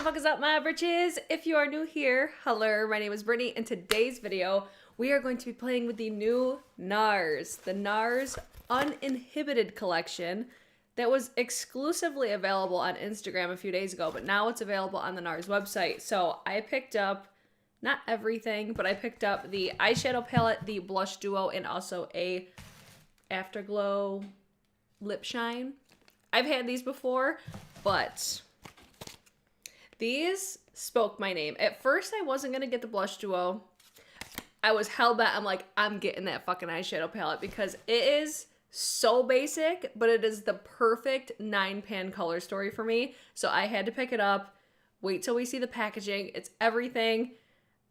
fuck is up, my britches? If you are new here, hello, my name is Brittany. In today's video, we are going to be playing with the new Nars, the Nars Uninhibited collection that was exclusively available on Instagram a few days ago, but now it's available on the Nars website. So I picked up, not everything, but I picked up the eyeshadow palette, the blush duo, and also a Afterglow lip shine. I've had these before, but these spoke my name. At first, I wasn't going to get the blush duo. I was hell-bent. I'm like, I'm getting that fucking eyeshadow palette because it is so basic, but it is the perfect 9-pan color story for me. So I had to pick it up. Wait till we see the packaging. It's everything.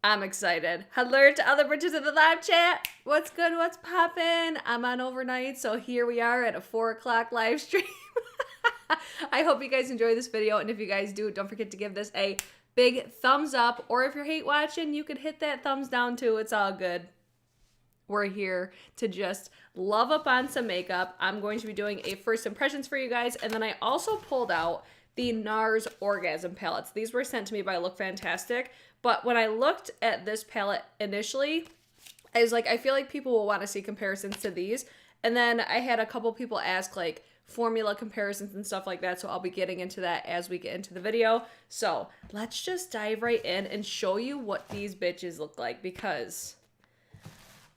I'm excited. Hello to other britches in the live chat. What's good? What's poppin'? I'm on overnight, so here we are at a 4 o'clock live stream. I hope you guys enjoy this video, and if you guys do, don't forget to give this a big thumbs up, or if you're hate watching, you could hit that thumbs down too. It's all good. We're here to just love up on some makeup. I'm going to be doing a first impressions for you guys, and then I also pulled out the Nars Orgasm palettes. These were sent to me by Look Fantastic, but when I looked at this palette initially, I was like, I feel like people will want to see comparisons to these, and then I had a couple people ask like formula comparisons and stuff like that, so I'll be getting into that as we get into the video. So let's just dive right in and show you what these bitches look like, because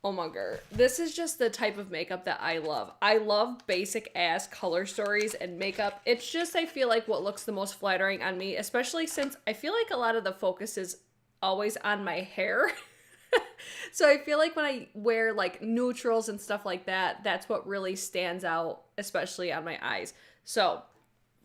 oh my god, this is just the type of makeup that I love. I love basic ass color stories and makeup. It's just, I feel like what looks the most flattering on me, especially since I feel like a lot of the focus is always on my hair. So I feel like when I wear like neutrals and stuff like that, that's what really stands out, especially on my eyes. So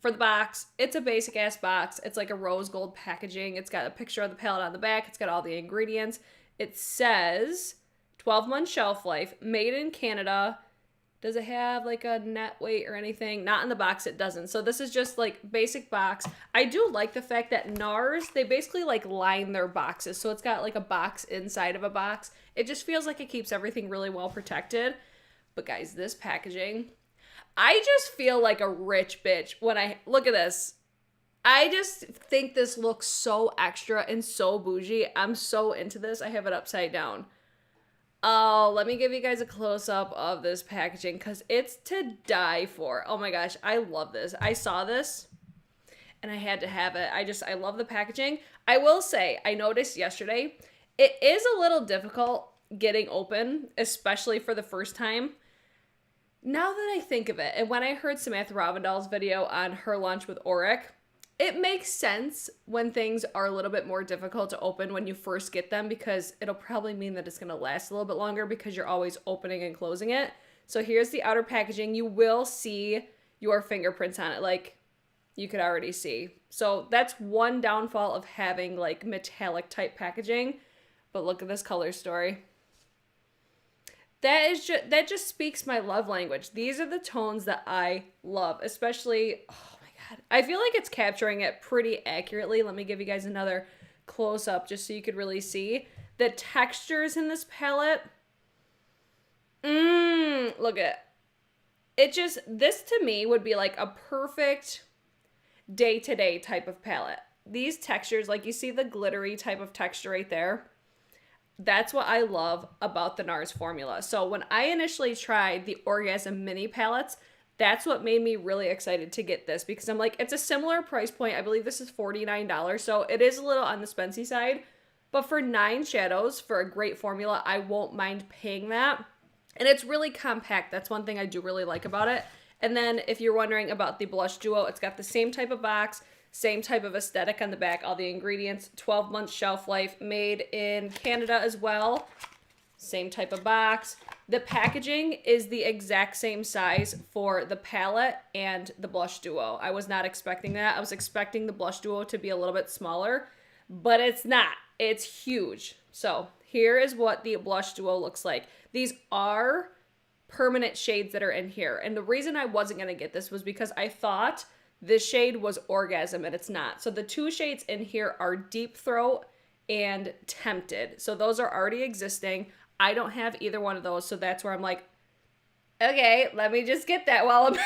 for the box, it's a basic ass box. It's like a rose gold packaging. It's got a picture of the palette on the back. It's got all the ingredients. It says 12-month shelf life, made in Canada. Does it have like a net weight or anything? Not in the box, it doesn't. So this is just like basic box. I do like the fact that Nars, they basically like line their boxes. So it's got like a box inside of a box. It just feels like it keeps everything really well protected. But guys, this packaging, I just feel like a rich bitch when I look at this. I just think this looks so extra and so bougie. I'm so into this. I have it upside down. Oh, let me give you guys a close-up of this packaging because it's to die for. Oh my gosh, I love this. I saw this and I had to have it. I love the packaging. I will say, I noticed yesterday, it is a little difficult getting open, especially for the first time. Now that I think of it, and when I heard Samantha Ravindal's video on her lunch with Auric, it makes sense when things are a little bit more difficult to open when you first get them, because it'll probably mean that it's going to last a little bit longer because you're always opening and closing it. So here's the outer packaging. You will see your fingerprints on it, like you could already see. So that's one downfall of having like metallic type packaging. But look at this color story. That just speaks my love language. These are the tones that I love, especially, I feel like it's capturing it pretty accurately. Let me give you guys another close-up just so you could really see. The textures in this palette. Look at it. This to me would be like a perfect day-to-day type of palette. These textures, like you see the glittery type of texture right there. That's what I love about the Nars formula. So when I initially tried the Orgasm mini palettes, that's what made me really excited to get this, because I'm like, it's a similar price point. I believe this is $49, so it is a little on the spency side. But for 9 shadows, for a great formula, I won't mind paying that. And it's really compact. That's one thing I do really like about it. And then if you're wondering about the blush duo, it's got the same type of box, same type of aesthetic on the back, all the ingredients, 12-month shelf life, made in Canada as well. Same type of box. The packaging is the exact same size for the palette and the blush duo. I was not expecting that. I was expecting the blush duo to be a little bit smaller, but it's not. It's huge. So here is what the blush duo looks like. These are permanent shades that are in here. And the reason I wasn't going to get this was because I thought this shade was Orgasm, and it's not. So the 2 shades in here are Deep Throat and Tempted. So those are already existing. I don't have either one of those, so that's where I'm like, okay, let me just get that while I'm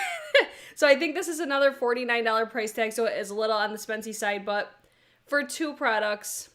So I think this is another $49 price tag, so it is a little on the spency side, but for 2 products,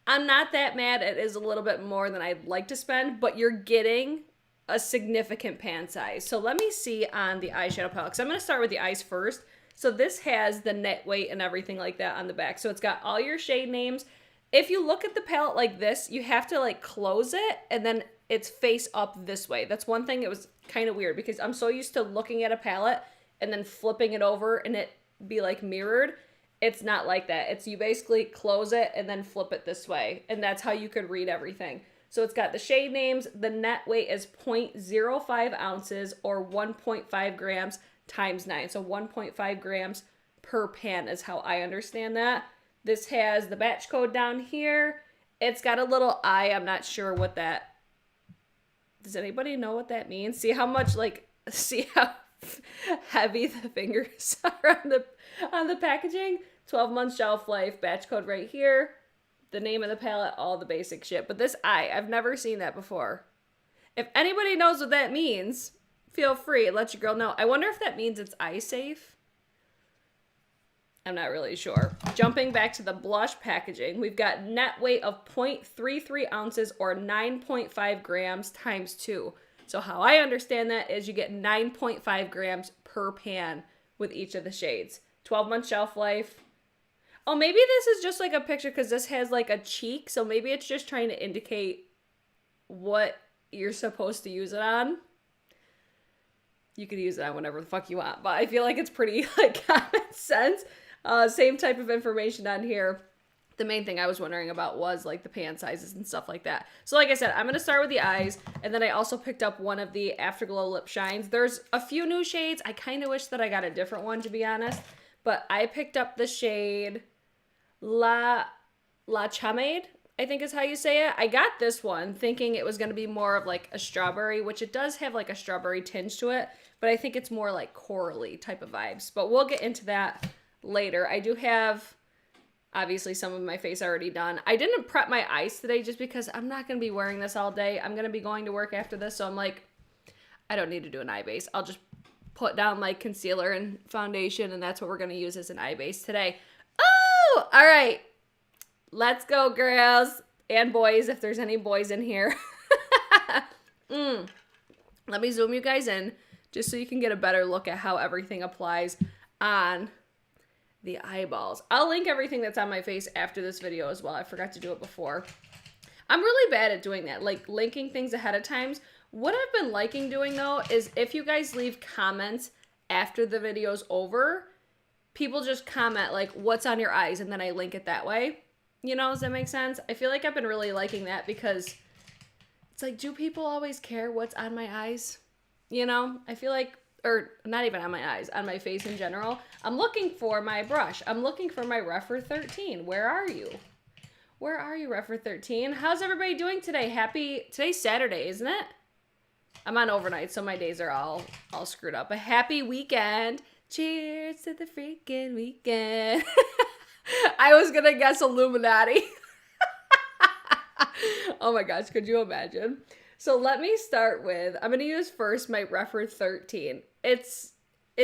I'm not that mad. It is a little bit more than I'd like to spend, but you're getting a significant pan size. So let me see on the eyeshadow palette, because I'm going to start with the eyes first. So this has the net weight and everything like that on the back. So it's got all your shade names. If you look at the palette like this, you have to like close it and then it's face up this way. That's one thing. It was kind of weird because I'm so used to looking at a palette and then flipping it over and it be like mirrored. It's not like that. It's you basically close it and then flip it this way. And that's how you could read everything. So it's got the shade names. The net weight is 0.05 ounces or 1.5 grams times 9. So 1.5 grams per pan is how I understand that. This has the batch code down here. It's got a little eye. I'm not sure what that... Does anybody know what that means? See how much, like, see how heavy the fingers are on the packaging? 12 month shelf life, batch code right here. The name of the palette, all the basic shit. But this eye, I've never seen that before. If anybody knows what that means, feel free, let your girl know. I wonder if that means it's eye safe. I'm not really sure. Jumping back to the blush packaging, we've got net weight of 0.33 ounces or 9.5 grams times 2. So how I understand that is you get 9.5 grams per pan with each of the shades. 12 month shelf life. Oh, maybe this is just like a picture because this has like a cheek. So maybe it's just trying to indicate what you're supposed to use it on. You could use it on whatever the fuck you want, but I feel like it's pretty like common sense. Same type of information on here. The main thing I was wondering about was like the pan sizes and stuff like that. So like I said, I'm going to start with the eyes. And then I also picked up one of the Afterglow lip shines. There's a few new shades. I kind of wish that I got a different one, to be honest. But I picked up the shade La Chamade, I think is how you say it. I got this one thinking it was going to be more of like a strawberry, which it does have like a strawberry tinge to it. But I think it's more like corally type of vibes. But we'll get into that later. I do have... obviously, some of my face already done. I didn't prep my eyes today just because I'm not going to be wearing this all day. I'm going to be going to work after this, so I'm like, I don't need to do an eye base. I'll just put down my concealer and foundation, and that's what we're going to use as an eye base today. Oh, all right. Let's go, girls and boys, if there's any boys in here. Let me zoom you guys in just so you can get a better look at how everything applies on the eyeballs. I'll link everything that's on my face after this video as well. I forgot to do it before. I'm really bad at doing that, like linking things ahead of time. What I've been liking doing though is if you guys leave comments after the video's over, people just comment like what's on your eyes and then I link it that way. You know, does that make sense? I feel like I've been really liking that because it's like, do people always care what's on my eyes? You know, I feel like, or not even on my eyes, on my face in general. I'm looking for my brush. I'm looking for my Refer 13. Where are you? Where are you, Refer 13? How's everybody doing today? Today's Saturday, isn't it? I'm on overnight, so my days are all screwed up. A happy weekend. Cheers to the freaking weekend. I was gonna guess Illuminati. Oh my gosh, could you imagine? So let me start with, I'm going to use first my Refer 13. It's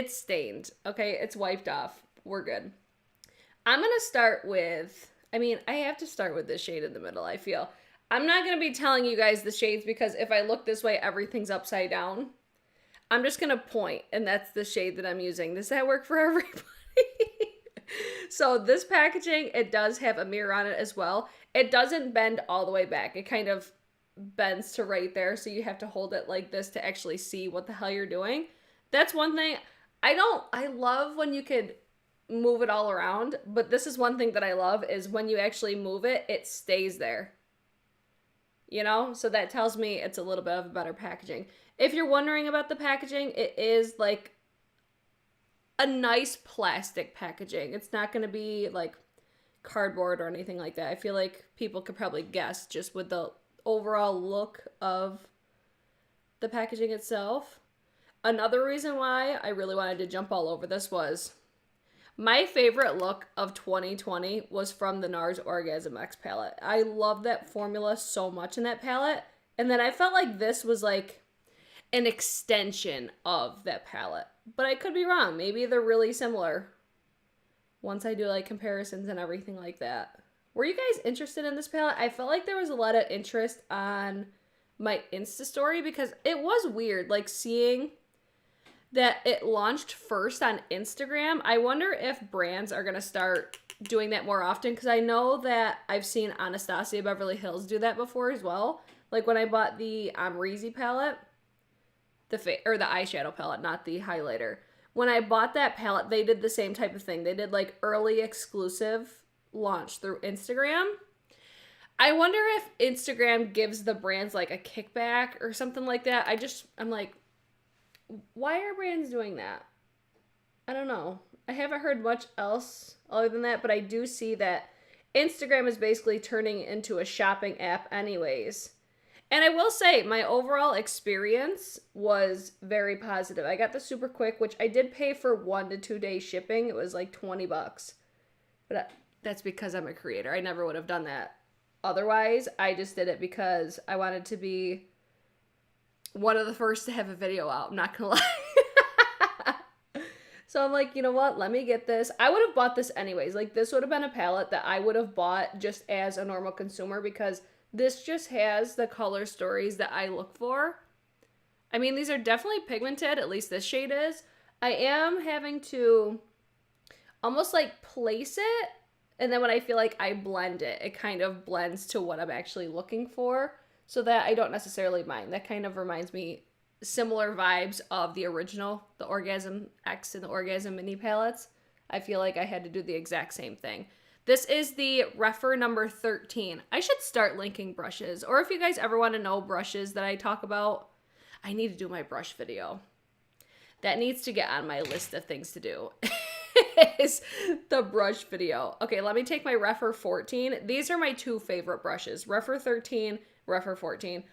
stained, okay? It's wiped off. We're good. I'm going to start with, I have to start with this shade in the middle, I feel. I'm not going to be telling you guys the shades because if I look this way, everything's upside down. I'm just going to point, and that's the shade that I'm using. Does that work for everybody? So this packaging, it does have a mirror on it as well. It doesn't bend all the way back. It kind of bends to right there, so you have to hold it like this to actually see what the hell you're doing. That's one thing. I love when you could move it all around, but this is one thing that I love is when you actually move it, it stays there. You know, so that tells me it's a little bit of a better packaging. If you're wondering about the packaging, it is like a nice plastic packaging. It's not going to be like cardboard or anything like that. I feel like people could probably guess just with the overall look of the packaging itself. Another reason why I really wanted to jump all over this was my favorite look of 2020 was from the Nars Orgasm X palette. I love that formula so much in that palette. And then I felt like this was like an extension of that palette. But I could be wrong. Maybe they're really similar. once I do like comparisons and everything like that. Were you guys interested in this palette? I felt like there was a lot of interest on my Insta story because it was weird, like seeing that it launched first on Instagram. I wonder if brands are going to start doing that more often because I know that I've seen Anastasia Beverly Hills do that before as well. Like when I bought the Amrezy palette, the eyeshadow palette, not the highlighter. When I bought that palette, they did the same type of thing. They did like early exclusive launch through Instagram. I wonder if Instagram gives the brands like a kickback or something like that. I'm like, why are brands doing that? I don't know. I haven't heard much else other than that, but I do see that Instagram is basically turning into a shopping app anyways. And I will say, my overall experience was very positive. I got the super quick, which I did pay for 1 to 2 day shipping. It was like $20. But that's because I'm a creator. I never would have done that otherwise. I just did it because I wanted to be one of the first to have a video out. I'm not gonna lie. So I'm like, you know what? Let me get this. I would have bought this anyways. Like, this would have been a palette that I would have bought just as a normal consumer because this just has the color stories that I look for. I mean, these are definitely pigmented. At least this shade is. I am having to almost like place it. And then when I feel like I blend it, it kind of blends to what I'm actually looking for. So that I don't necessarily mind. That kind of reminds me similar vibes of the original, the Orgasm X and the Orgasm Mini palettes. I feel like I had to do the exact same thing. This is the Refer number 13. I should start linking brushes. Or if you guys ever want to know brushes that I talk about, I need to do my brush video. That needs to get on my list of things to do. Is the brush video. Okay, let me take my Refer 14. These are my two favorite brushes. Refer 13, Refer 14.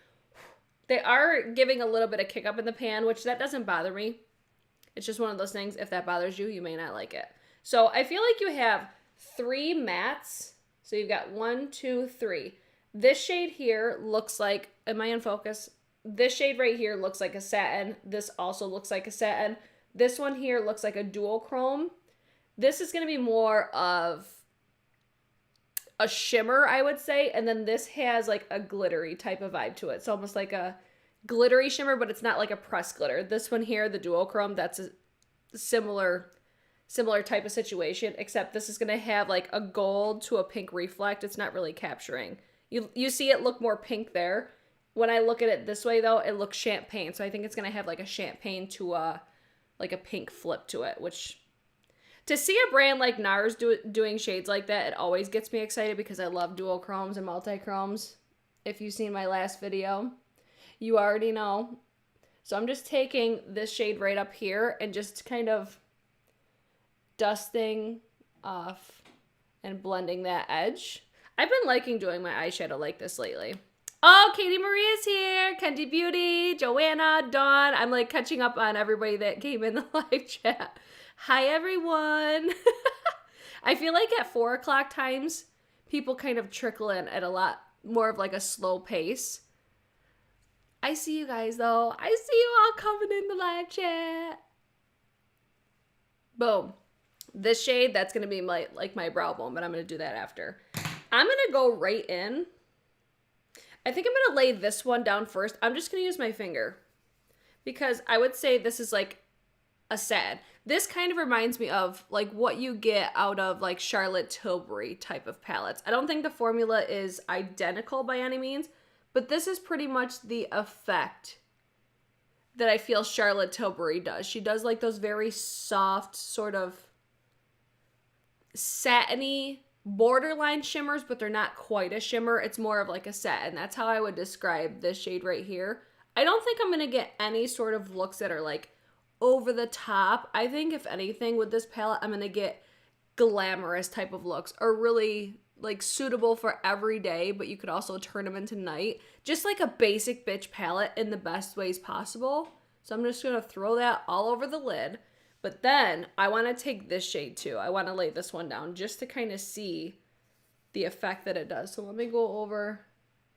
They are giving a little bit of kick up in the pan, which that doesn't bother me. It's just one of those things. If that bothers you, you may not like it. So I feel like you have 3 mattes. So you've got 1, 2, 3. This shade here looks like, am I in focus? This shade right here looks like a satin. This also looks like a satin. This one here looks like a dual chrome. This is going to be more of a shimmer, I would say. And then this has like a glittery type of vibe to it. It's almost like a glittery shimmer, but it's not like a pressed glitter. This one here, the dual chrome, that's a similar type of situation, except this is going to have like a gold to a pink reflect. It's not really capturing. You see it look more pink there. When I look at it this way though, it looks champagne. So I think it's going to have like a champagne to like a pink flip to it, which to see a brand like Nars doing shades like that, it always gets me excited because I love dual chromes and multi-chromes. If you've seen my last video, you already know. So I'm just taking this shade right up here and just kind of dusting off and blending that edge. I've been liking doing my eyeshadow like this lately. Oh, Katie Maria's here. Kendi Beauty, Joanna, Dawn. I'm like catching up on everybody that came in the live chat. Hi, everyone. I feel like at 4 o'clock times, people kind of trickle in at a lot more of like a slow pace. I see you guys, though. I see you all coming in the live chat. Boom. This shade, that's going to be my brow bone, but I'm going to do that after. I'm going to go right in. I think I'm going to lay this one down first. I'm just going to use my finger because I would say this is like a satin. This kind of reminds me of like what you get out of like Charlotte Tilbury type of palettes. I don't think the formula is identical by any means, but this is pretty much the effect that I feel Charlotte Tilbury does. She does like those very soft sort of satiny borderline shimmers, but they're not quite a shimmer. It's more of like a satin. That's how I would describe this shade right here. I don't think I'm going to get any sort of looks that are like over the top. I think if anything with this palette, I'm going to get glamorous type of looks or really like suitable for every day, but you could also turn them into night. Just like a basic bitch palette in the best ways possible. So I'm just going to throw that all over the lid. But then I want to take this shade too. I want to lay this one down just to kind of see the effect that it does. So let me go over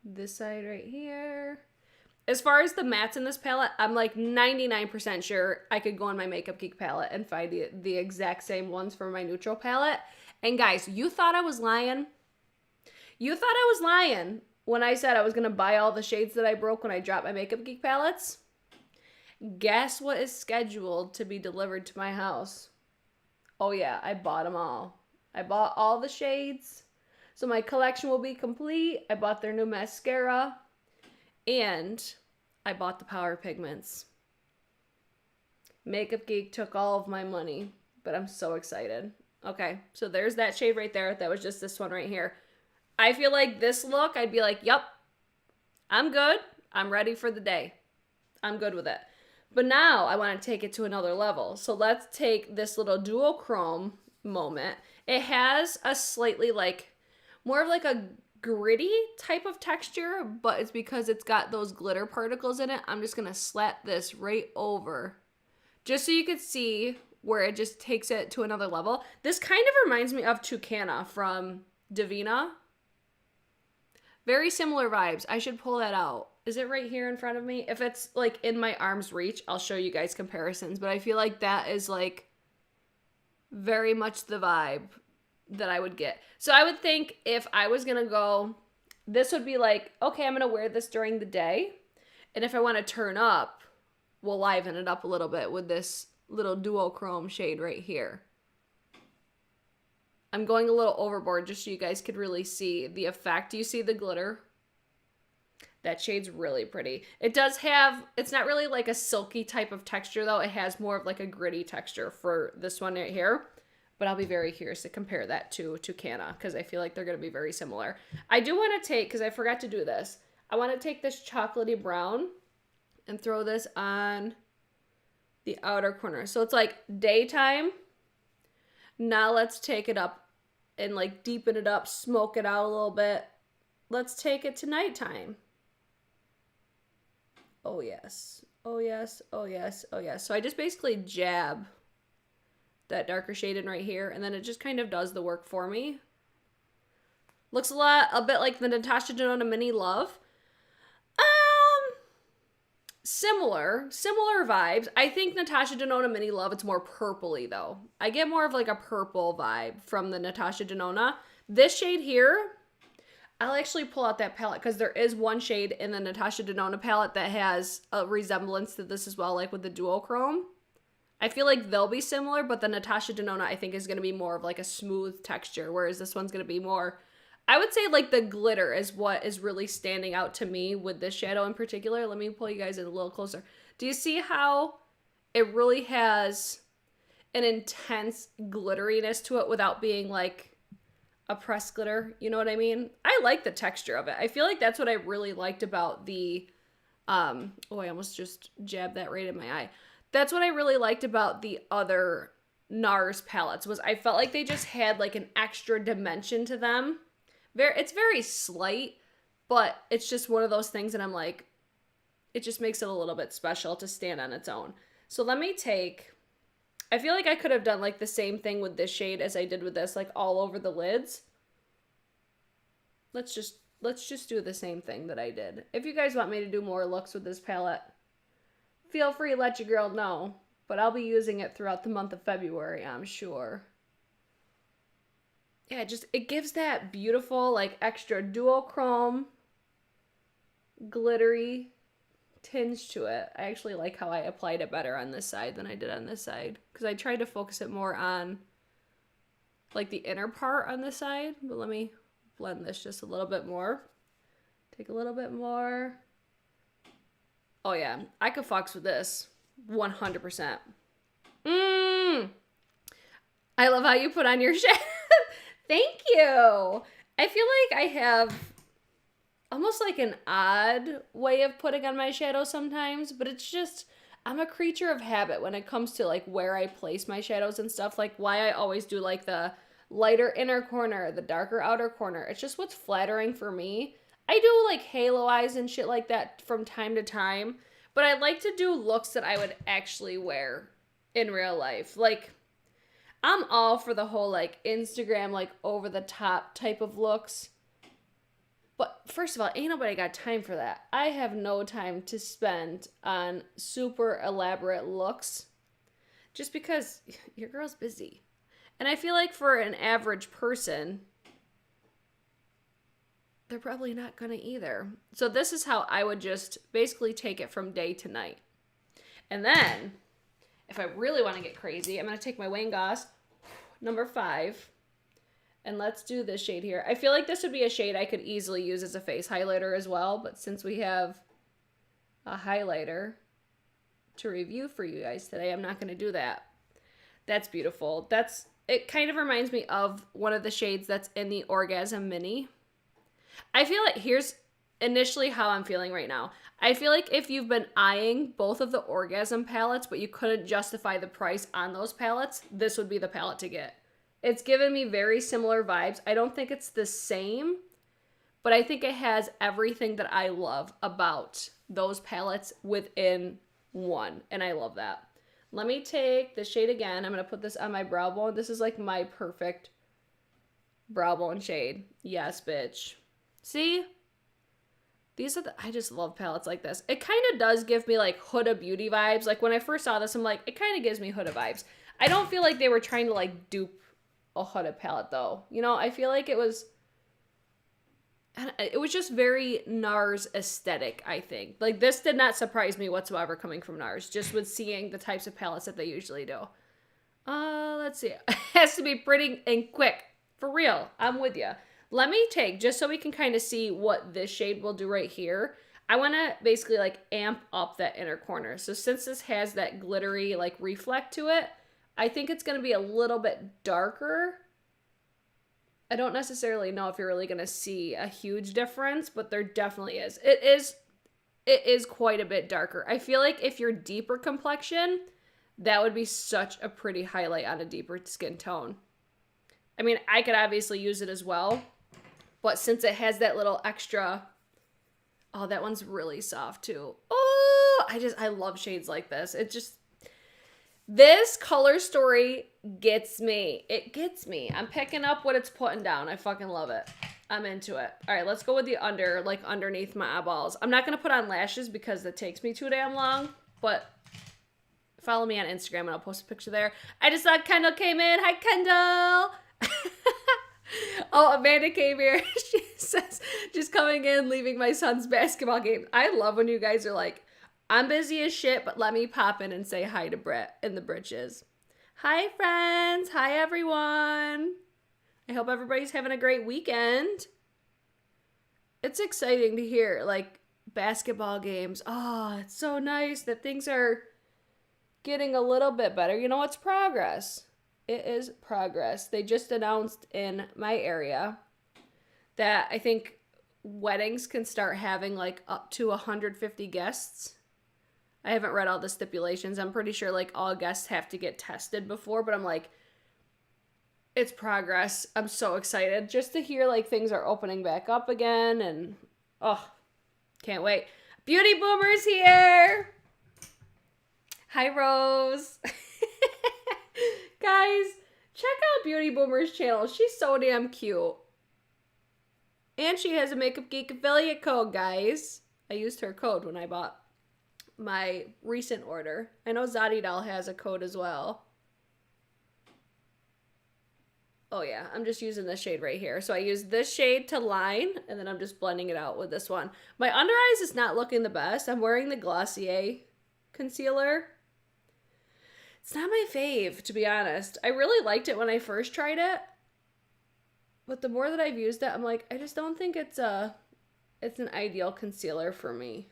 this side right here. as far as the mattes in this palette, I'm like 99% sure I could go on my Makeup Geek palette and find the exact same ones for my neutral palette. And guys, you thought I was lying? You thought I was lying when I said I was going to buy all the shades that I broke when I dropped my Makeup Geek palettes? Guess what is scheduled to be delivered to my house? Oh yeah, I bought them all. I bought all the shades. So my collection will be complete. I bought their new mascara. And I bought the Power Pigments. Makeup Geek took all of my money, but I'm so excited. Okay, so there's that shade right there. That was just this one right here. I feel like this look, I'd be like, yep, I'm good. I'm ready for the day. I'm good with it. But now I want to take it to another level. So let's take this little duochrome moment. It has a slightly like, more of like a gritty type of texture, but it's because it's got those glitter particles in it. I'm just going to slap this right over just so you can see where it just takes it to another level. This kind of reminds me of Tucana from Divina. Very similar vibes. I should pull that out. Is it right here in front of me? If it's like in my arm's reach, I'll show you guys comparisons, but I feel like that is like very much the vibe that I would get. So I would think if I was going to go, this would be like, okay, I'm going to wear this during the day. And if I want to turn up, we'll liven it up a little bit with this little duochrome shade right here. I'm going a little overboard just so you guys could really see the effect. Do you see the glitter? That shade's really pretty. It does have, it's not really like a silky type of texture though. It has more of like a gritty texture for this one right here. But I'll be very curious to compare that to Tucana because I feel like they're going to be very similar. I do want to take, because I forgot to do this, I want to take this chocolatey brown and throw this on the outer corner. So it's like daytime. Now let's take it up and like deepen it up, smoke it out a little bit. Let's take it to nighttime. Oh yes, oh yes, oh yes, oh yes. So I just basically jab that darker shade in right here, and then it just kind of does the work for me. Looks a bit like the Natasha Denona Mini Love. Similar vibes. I think Natasha Denona Mini Love, it's more purpley though. I get more of like a purple vibe from the Natasha Denona. This shade here, I'll actually pull out that palette because there is one shade in the Natasha Denona palette that has a resemblance to this as well, like with the duochrome. I feel like they'll be similar, but the Natasha Denona I think is going to be more of like a smooth texture, whereas this one's going to be more, I would say like the glitter is what is really standing out to me with this shadow in particular. Let me pull you guys in a little closer. Do you see how it really has an intense glitteriness to it without being like a pressed glitter? You know what I mean? I like the texture of it. I feel like that's what I really liked about the, oh, I almost just jabbed that right in my eye. That's what I really liked about the other Nars palettes was I felt like they just had like an extra dimension to them. It's very slight, but it's just one of those things that I'm like, it just makes it a little bit special to stand on its own. So let me take, I feel like I could have done like the same thing with this shade as I did with this, like all over the lids. Let's just do the same thing that I did. If you guys want me to do more looks with this palette, feel free to let your girl know, but I'll be using it throughout the month of February, I'm sure. Yeah, it gives that beautiful, like, extra duochrome, glittery tinge to it. I actually like how I applied it better on this side than I did on this side, because I tried to focus it more on, like, the inner part on this side. But let me blend this just a little bit more. Take a little bit more. Oh yeah, I could fox with this 100%. I love how you put on your shadow. Thank you. I feel like I have almost like an odd way of putting on my shadow sometimes, but it's just, I'm a creature of habit when it comes to like where I place my shadows and stuff, like why I always do like the lighter inner corner, the darker outer corner. It's just what's flattering for me. I do like halo eyes and shit like that from time to time, but I like to do looks that I would actually wear in real life. Like, I'm all for the whole like Instagram, like over the top type of looks, But first of all, ain't nobody got time for that. I have no time to spend on super elaborate looks just because your girl's busy. And I feel like for an average person, they're probably not going to either. So this is how I would just basically take it from day to night. And then, if I really want to get crazy, I'm going to take my Wayne Goss number 5. And let's do this shade here. I feel like this would be a shade I could easily use as a face highlighter as well. But since we have a highlighter to review for you guys today, I'm not going to do that. That's beautiful. It kind of reminds me of one of the shades that's in the Orgasm Mini. I feel like here's initially how I'm feeling right now. I feel like if you've been eyeing both of the Orgasm palettes, but you couldn't justify the price on those palettes, this would be the palette to get. It's given me very similar vibes. I don't think it's the same, but I think it has everything that I love about those palettes within one, and I love that. Let me take the shade again. I'm going to put this on my brow bone. This is like my perfect brow bone shade. Yes, bitch. See? I just love palettes like this. It kind of does give me like Huda Beauty vibes. Like when I first saw this, I'm like, it kind of gives me Huda vibes. I don't feel like they were trying to like dupe a Huda palette though. You know, I feel like it was just very Nars aesthetic, I think. Like this did not surprise me whatsoever coming from Nars, just with seeing the types of palettes that they usually do. Let's see. It has to be pretty and quick. For real. I'm with you. Let me take, just so we can kind of see what this shade will do right here, I want to basically like amp up that inner corner. So since this has that glittery like reflect to it, I think it's going to be a little bit darker. I don't necessarily know if you're really going to see a huge difference, but there definitely is. It is quite a bit darker. I feel like if you're deeper complexion, that would be such a pretty highlight on a deeper skin tone. I mean, I could obviously use it as well, but since it has that little extra, oh, that one's really soft too. Oh, I love shades like this. This color story gets me. It gets me. I'm picking up what it's putting down. I fucking love it. I'm into it. All right, let's go with the underneath my eyeballs. I'm not going to put on lashes because that takes me too damn long, but follow me on Instagram and I'll post a picture there. I just saw Kendall came in. Hi, Kendall. Oh, Amanda came here. She says, just coming in, leaving my son's basketball game. I love when you guys are like, I'm busy as shit, but let me pop in and say hi to Brit in the britches. Hi, friends. Hi, everyone. I hope everybody's having a great weekend. It's exciting to hear, like, basketball games. Oh, it's so nice that things are getting a little bit better. You know, it's progress. It is progress. They just announced in my area that I think weddings can start having like up to 150 guests. I haven't read all the stipulations. I'm pretty sure like all guests have to get tested before, but I'm like, it's progress. I'm so excited just to hear like things are opening back up again, and oh, can't wait. Beauty Boomer's here. Hi, Rose. Guys, check out Beauty Boomer's channel. She's so damn cute. And she has a Makeup Geek affiliate code, guys. I used her code when I bought my recent order. I know Zadi Doll has a code as well. Oh yeah, I'm just using this shade right here. So I use this shade to line, and then I'm just blending it out with this one. My under eyes is not looking the best. I'm wearing the Glossier concealer. It's not my fave, to be honest. I really liked it when I first tried it, but the more that I've used it, I'm like, I just don't think it's an ideal concealer for me.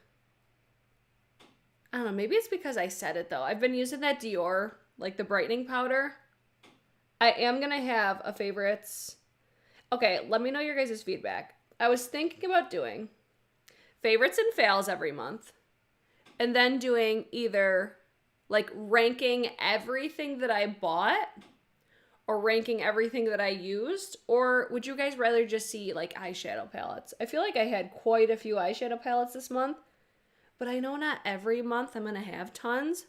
I don't know, maybe it's because I said it though. I've been using that Dior, like the brightening powder. I am gonna have a favorites. Okay, let me know your guys' feedback. I was thinking about doing favorites and fails every month, and then doing either like ranking everything that I bought or ranking everything that I used, or would you guys rather just see like eyeshadow palettes? I feel like I had quite a few eyeshadow palettes this month, but I know not every month I'm gonna have tons.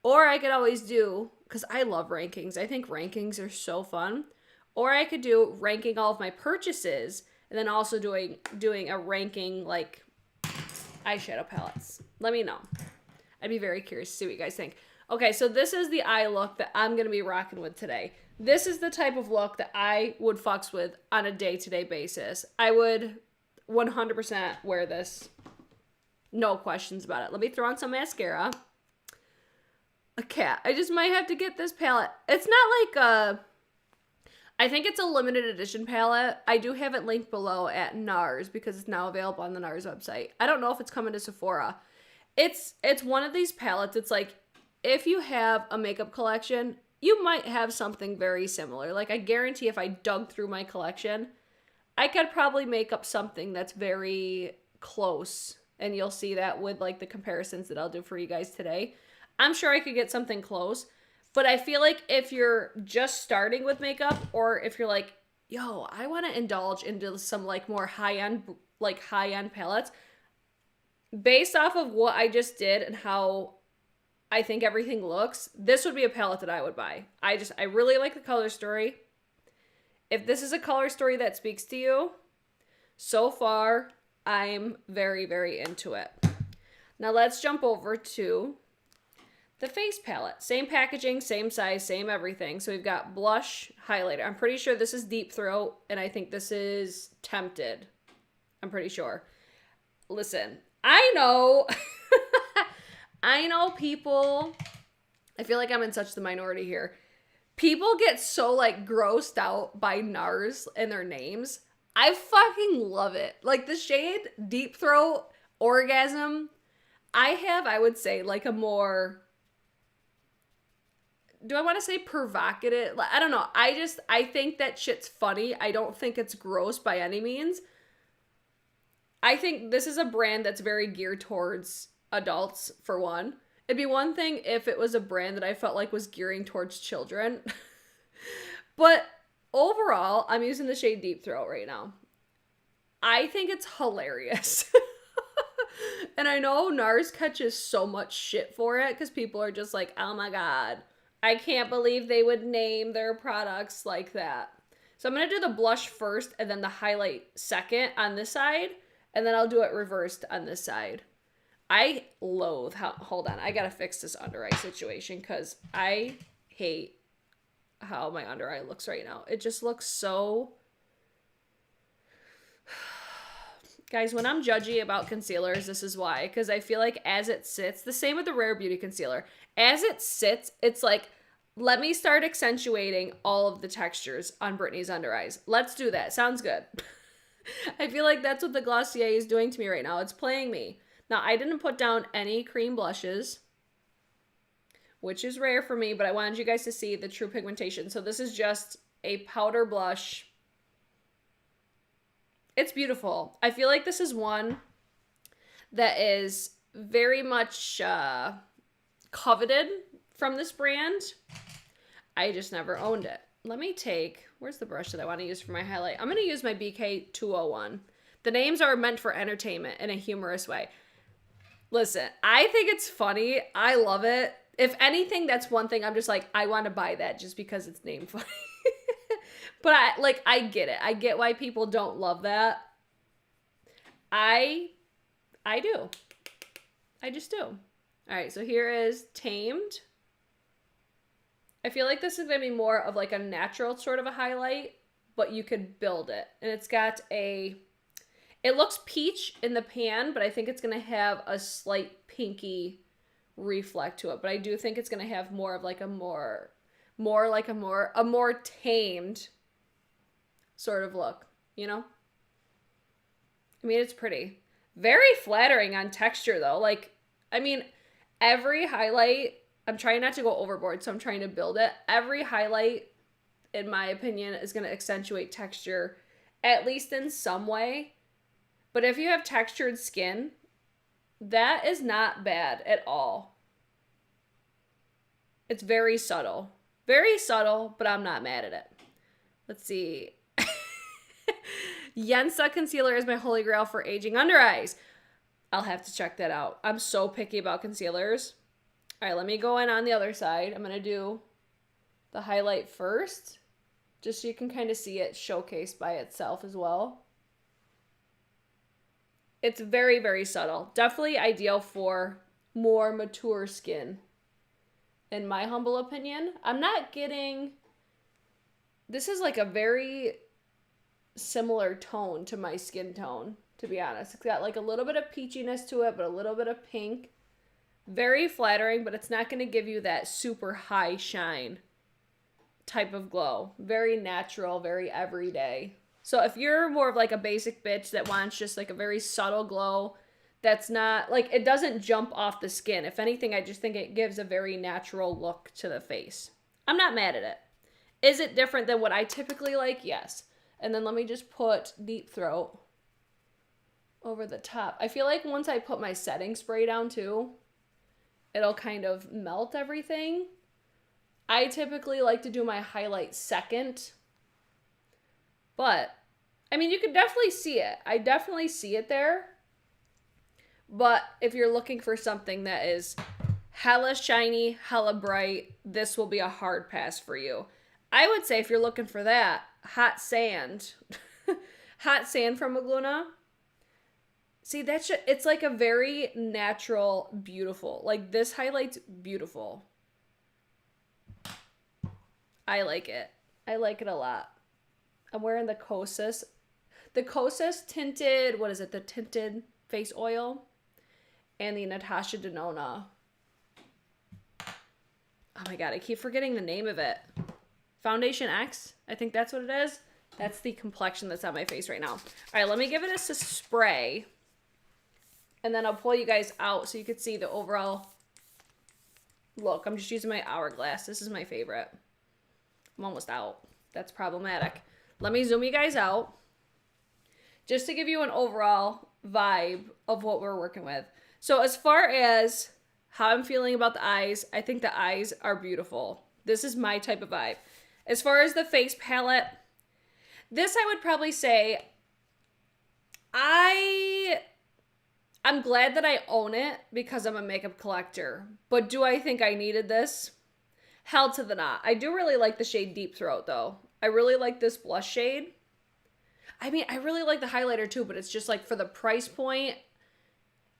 Or I could always do, because I love rankings. I think rankings are so fun. Or I could do ranking all of my purchases and then also doing a ranking like eyeshadow palettes. Let me know. I'd be very curious to see what you guys think. Okay, so this is the eye look that I'm going to be rocking with today. This is the type of look that I would fucks with on a day-to-day basis. I would 100% wear this. No questions about it. Let me throw on some mascara. A cat. I just might have to get this palette. It's not like I think it's a limited edition palette. I do have it linked below at Nars because it's now available on the Nars website. I don't know if it's coming to Sephora. It's one of these palettes. It's like, if you have a makeup collection, you might have something very similar. Like, I guarantee if I dug through my collection, I could probably make up something that's very close. And you'll see that with, like, the comparisons that I'll do for you guys today. I'm sure I could get something close. But I feel like if you're just starting with makeup, or if you're like, yo, I want to indulge into some, like, more high-end palettes, based off of what I just did and how I think everything looks, this would be a palette that I would buy. I really like the color story. If this is a color story that speaks to you, so far, I'm very, very into it. Now let's jump over to the face palette. Same packaging, same size, same everything. So we've got blush, highlighter. I'm pretty sure this is Deep Throat, and I think this is Tempted. I'm pretty sure. Listen, I know... I know people, I feel like I'm in such the minority here. People get so, like, grossed out by Nars and their names. I fucking love it. Like, the shade Deep Throat, Orgasm, I would say, like, a more, do I want to say provocative? I don't know. I think that shit's funny. I don't think it's gross by any means. I think this is a brand that's very geared towards adults, for one. It'd be one thing if it was a brand that I felt like was gearing towards children. But overall, I'm using the shade Deep Throat right now. I think it's hilarious. And I know Nars catches so much shit for it because people are just like, oh my god, I can't believe they would name their products like that. So I'm going to do the blush first and then the highlight second on this side. And then I'll do it reversed on this side. I loathe how, hold on, I gotta fix this under eye situation because I hate how my under eye looks right now. It just looks so... Guys, when I'm judgy about concealers, this is why. Because I feel like as it sits, the same with the Rare Beauty concealer. As it sits, it's like, let me start accentuating all of the textures on Brittany's under eyes. Let's do that. Sounds good. I feel like that's what the Glossier is doing to me right now. It's playing me. Now, I didn't put down any cream blushes, which is rare for me, but I wanted you guys to see the true pigmentation. So this is just a powder blush. It's beautiful. I feel like this is one that is very much coveted from this brand. I just never owned it. Let me take, where's the brush that I want to use for my highlight? I'm going to use my BK 201. The names are meant for entertainment in a humorous way. Listen, I think it's funny. I love it. If anything, that's one thing I'm just like, I want to buy that just because it's named funny. But I get it. I get why people don't love that. I do. I just do. All right, so here is Tamed. I feel like this is going to be more of like a natural sort of a highlight, but you could build it. And it's got a... It looks peach in the pan, but I think it's going to have a slight pinky reflect to it. But I do think it's going to have more of like a more tamed sort of look, you know? I mean, it's pretty. Very flattering on texture, though. Like, I mean, every highlight, I'm trying not to go overboard, so I'm trying to build it. Every highlight, in my opinion, is going to accentuate texture, at least in some way. But if you have textured skin, that is not bad at all. It's very subtle. Very subtle, but I'm not mad at it. Let's see. Yensa concealer is my holy grail for aging under eyes. I'll have to check that out. I'm so picky about concealers. All right, let me go in on the other side. I'm going to do the highlight first, just so you can kind of see it showcased by itself as well. It's very, very subtle. Definitely ideal for more mature skin, in my humble opinion. I'm not getting... This is like a very similar tone to my skin tone, to be honest. It's got like a little bit of peachiness to it, but a little bit of pink. Very flattering, but it's not going to give you that super high shine type of glow. Very natural, very everyday. So if you're more of like a basic bitch that wants just like a very subtle glow, that's not like, it doesn't jump off the skin. If anything, I just think it gives a very natural look to the face. I'm not mad at it. Is it different than what I typically like? Yes. And then let me just put Deep Throat over the top. I feel like once I put my setting spray down too, it'll kind of melt everything. I typically like to do my highlight second. But, I mean, you can definitely see it. I definitely see it there. But if you're looking for something that is hella shiny, hella bright, this will be a hard pass for you. I would say if you're looking for that, Hot Sand. Hot Sand from Laguna. See, it's like a very natural, beautiful. Like, this highlight's beautiful. I like it. I like it a lot. I'm wearing the Kosas. The Kosas tinted, what is it? The tinted face oil. And the Natasha Denona. Oh my god, I keep forgetting the name of it. Foundation X, I think that's what it is. That's the complexion that's on my face right now. All right, let me give it a spray. And then I'll pull you guys out so you can see the overall look. I'm just using my Hourglass. This is my favorite. I'm almost out. That's problematic. Let me zoom you guys out. Just to give you an overall vibe of what we're working with. So as far as how I'm feeling about the eyes, I think the eyes are beautiful. This is my type of vibe. As far as the face palette, this I would probably say, I'm glad that I own it because I'm a makeup collector. But do I think I needed this? Hell to the not. I do really like the shade Deep Throat though. I really like this blush shade. I mean, I really like the highlighter too, but it's just like for the price point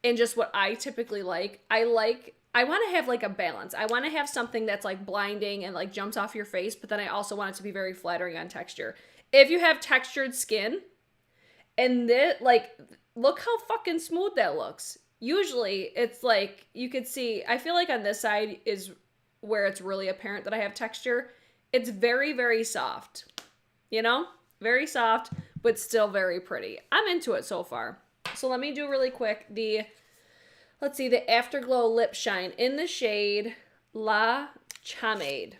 and just what I typically like. I want to have like a balance. I want to have something that's like blinding and like jumps off your face, but then I also want it to be very flattering on texture. If you have textured skin and this, like, look how fucking smooth that looks. Usually it's like, you could see, I feel like on this side is where it's really apparent that I have texture. It's very, very soft, you know? Very soft, but still very pretty. I'm into it so far. So let me do really quick let's see, the Afterglow Lip Shine in the shade La Chamade.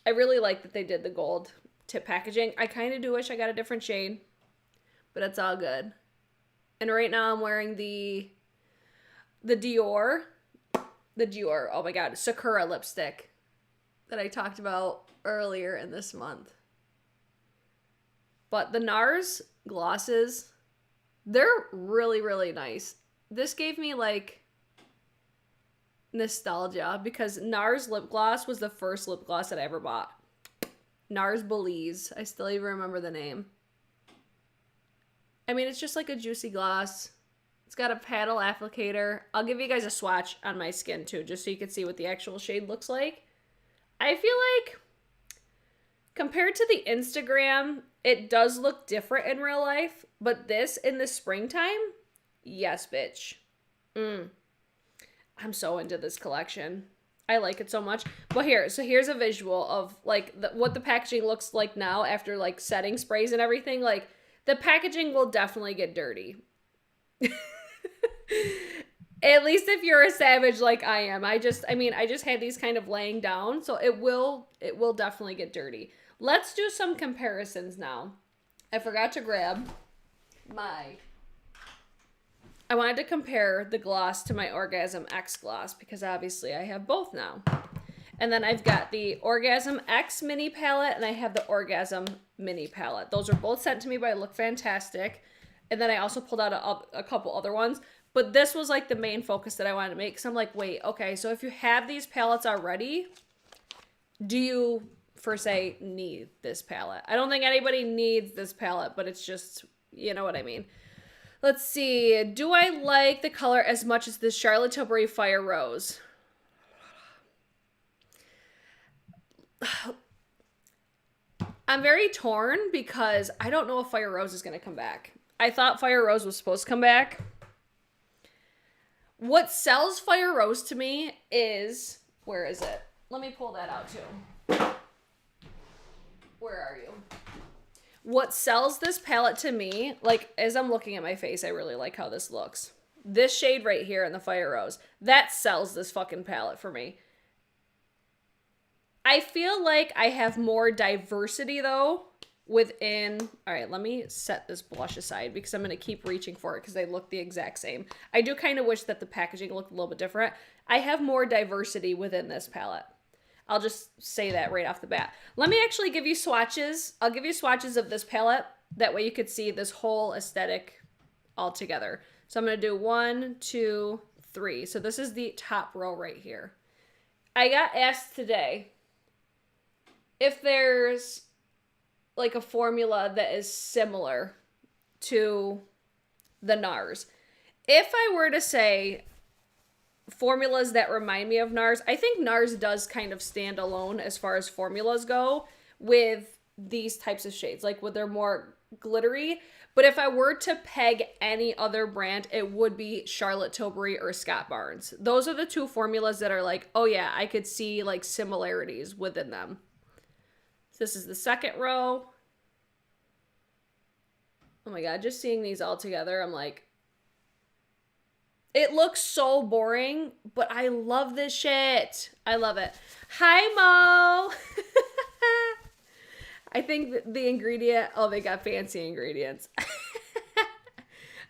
I really like that they did the gold tip packaging. I kind of do wish I got a different shade, but it's all good. And right now I'm wearing the Dior, oh my god, Sakura lipstick that I talked about earlier in this month. But the Nars glosses, they're really, really nice. This gave me like nostalgia because Nars lip gloss was the first lip gloss that I ever bought. Nars Belize. I still even remember the name. I mean, it's just like a juicy gloss. It's got a paddle applicator. I'll give you guys a swatch on my skin too, just so you can see what the actual shade looks like. I feel like compared to the Instagram, it does look different in real life, but this in the springtime, yes, bitch. I'm so into this collection. I like it so much. But here's a visual of like what the packaging looks like now after like setting sprays and everything. Like the packaging will definitely get dirty. At least if you're a savage like I am. I just had these kind of laying down, so it will definitely get dirty. Let's do some comparisons now. I forgot to grab I wanted to compare the gloss to my Orgasm X gloss because obviously I have both now. And then I've got the Orgasm X mini palette and I have the Orgasm mini palette. Those are both sent to me by Look Fantastic. And then I also pulled out a couple other ones. But this was like the main focus that I wanted to make. Because I'm like, wait, okay, so if you have these palettes already, do you, per se, need this palette? I don't think anybody needs this palette, but it's just, you know what I mean. Let's see. Do I like the color as much as this Charlotte Tilbury Fire Rose? I'm very torn because I don't know if Fire Rose is going to come back. I thought Fire Rose was supposed to come back. What sells Fire Rose to me is... Where is it? Let me pull that out too. Where are you? What sells this palette to me, like as I'm looking at my face, I really like how this looks. This shade right here in the Fire Rose, that sells this fucking palette for me. I feel like I have more diversity though within... All right, let me set this blush aside because I'm going to keep reaching for it because they look the exact same. I do kind of wish that the packaging looked a little bit different. I have more diversity within this palette. I'll just say that right off the bat. Let me actually give you swatches. I'll give you swatches of this palette. That way you could see this whole aesthetic all together. So I'm going to do 1, 2, 3. So this is the top row right here. I got asked today if there's like a formula that is similar to the Nars. If I were to say formulas that remind me of Nars, I think Nars does kind of stand alone as far as formulas go with these types of shades, like with their more glittery. But if I were to peg any other brand, it would be Charlotte Tilbury or Scott Barnes. Those are the two formulas that are like, oh yeah, I could see like similarities within them. This is the second row. Oh my God, just seeing these all together, I'm like, it looks so boring, but I love this shit. I love it. Hi, Mo. I think the ingredient, oh, they got fancy ingredients.